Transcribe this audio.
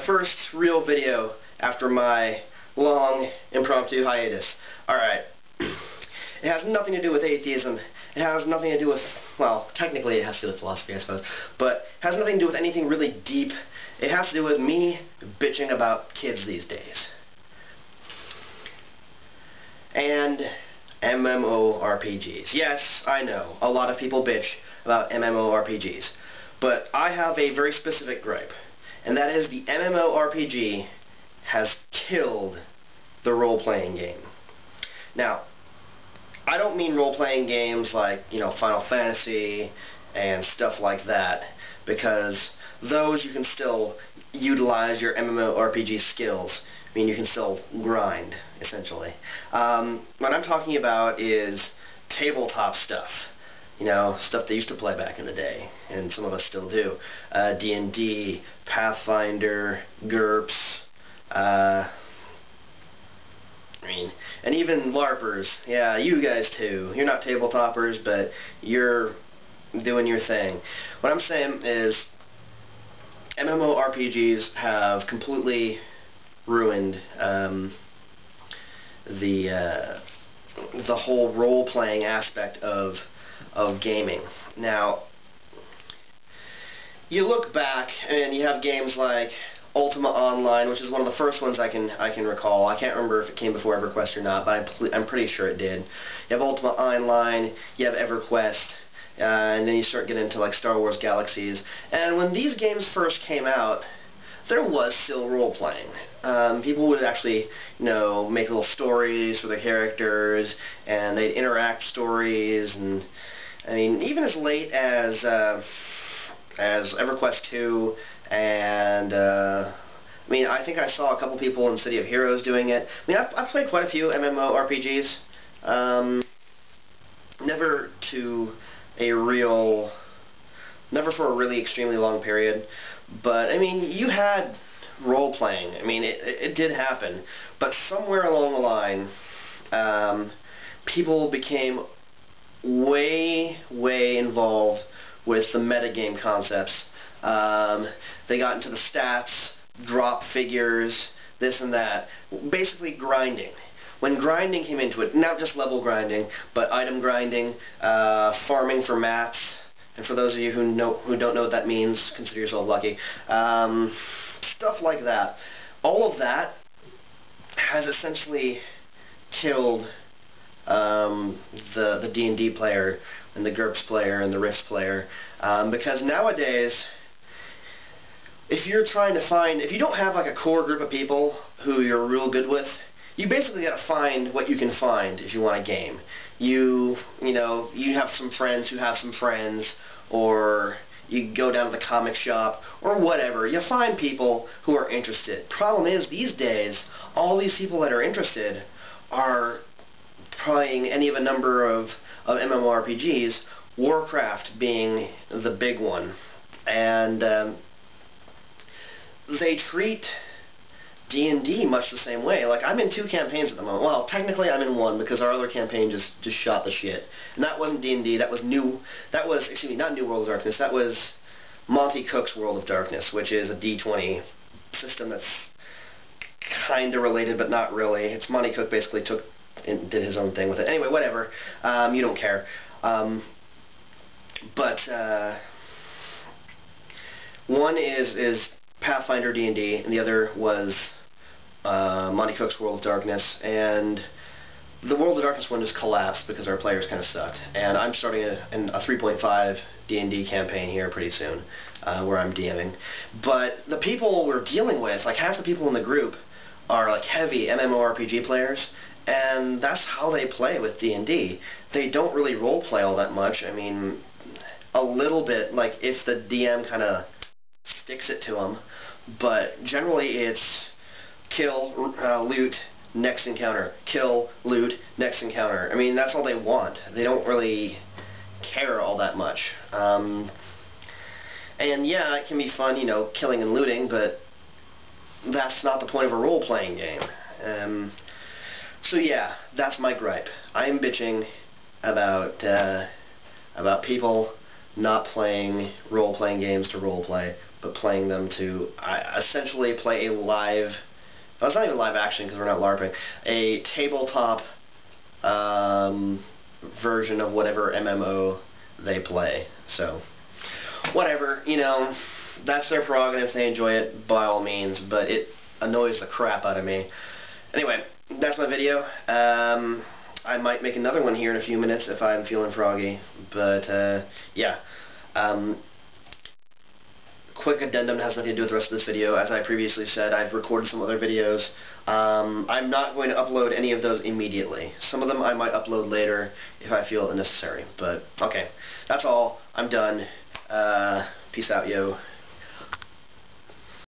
first real video after my long impromptu hiatus. Alright. It has nothing to do with atheism. It has nothing to do with, well, technically it has to do with philosophy, I suppose, but it has nothing to do with anything really deep. It has to do with me bitching about kids these days. And MMORPGs. Yes, I know, a lot of people bitch about MMORPGs. But I have a very specific gripe, and that is the MMORPG has killed the role-playing game. Now, I don't mean role-playing games like, Final Fantasy and stuff like that, because those you can still utilize your MMORPG skills. I mean, you can still grind, essentially. What I'm talking about is tabletop stuff. Stuff they used to play back in the day, and some of us still do. D&D, Pathfinder, GURPS, and even LARPers. Yeah, you guys too. You're not tabletoppers, but you're doing your thing. What I'm saying is MMORPGs have completely ruined the whole role-playing aspect of gaming. Now, you look back and you have games like Ultima Online, which is one of the first ones I can recall. I can't remember if it came before EverQuest or not, but I'm pretty sure it did. You have Ultima Online, you have EverQuest, and then you start getting into like Star Wars Galaxies. And when these games first came out, there was still role-playing. People would actually, make little stories for their characters, and they'd interact stories, and even as late as EverQuest 2, and I think I saw a couple people in City of Heroes doing it. I've played quite a few MMORPGs. Never for a really extremely long period. But, you had role-playing. It did happen. But somewhere along the line, people became way involved with the metagame concepts. They got into the stats, drop figures, this and that. Basically grinding. When grinding came into it, not just level grinding, but item grinding, farming for maps. And for those of you who don't know what that means, consider yourself lucky. Stuff like that. All of that has essentially killed the D&D player and the GURPS player and the Rifts player, because nowadays, if you're trying to find, if you don't have like a core group of people who you're real good with, you basically got to find what you can find if you want a game. You have some friends who have some friends, or you go down to the comic shop, or whatever. You find people who are interested. Problem is, these days, all these people that are interested are playing any of a number of MMORPGs, Warcraft being the big one. And they treat D&D much the same way. Like, I'm in 2 campaigns at the moment. Well, technically I'm in 1 because our other campaign just shot the shit. And that wasn't D&D, that was not New World of Darkness, that was Monty Cook's World of Darkness, which is a D20 system that's kinda related, but not really. It's Monty Cook basically took and did his own thing with it. Anyway, whatever. You don't care. One is Pathfinder D&D, and the other was Monty Cook's World of Darkness, and the World of Darkness one just collapsed because our players kind of sucked. And I'm starting a 3.5 D&D campaign here pretty soon, where I'm DMing. But the people we're dealing with, like half the people in the group, are like heavy MMORPG players, and that's how they play with D&D. They don't really role play all that much. A little bit, like if the DM kind of sticks it to them, but generally it's kill, loot, next encounter, kill, loot, next encounter. That's all they want. They don't really care all that much. And yeah, it can be fun, killing and looting, but that's not the point of a role-playing game. So yeah, that's my gripe. I'm bitching about people not playing role-playing games to role-play, but playing them to essentially play a live, well, it's not even live action because we're not LARPing, a tabletop version of whatever MMO they play. So, whatever, you know, that's their prerogative. If they enjoy it, by all means, but it annoys the crap out of me. Anyway, that's my video. I might make another one here in a few minutes if I'm feeling froggy, but yeah. Quick addendum, has nothing to do with the rest of this video. As I previously said, I've recorded some other videos. I'm not going to upload any of those immediately. Some of them I might upload later if I feel it necessary. But, okay, that's all. I'm done. Peace out, yo.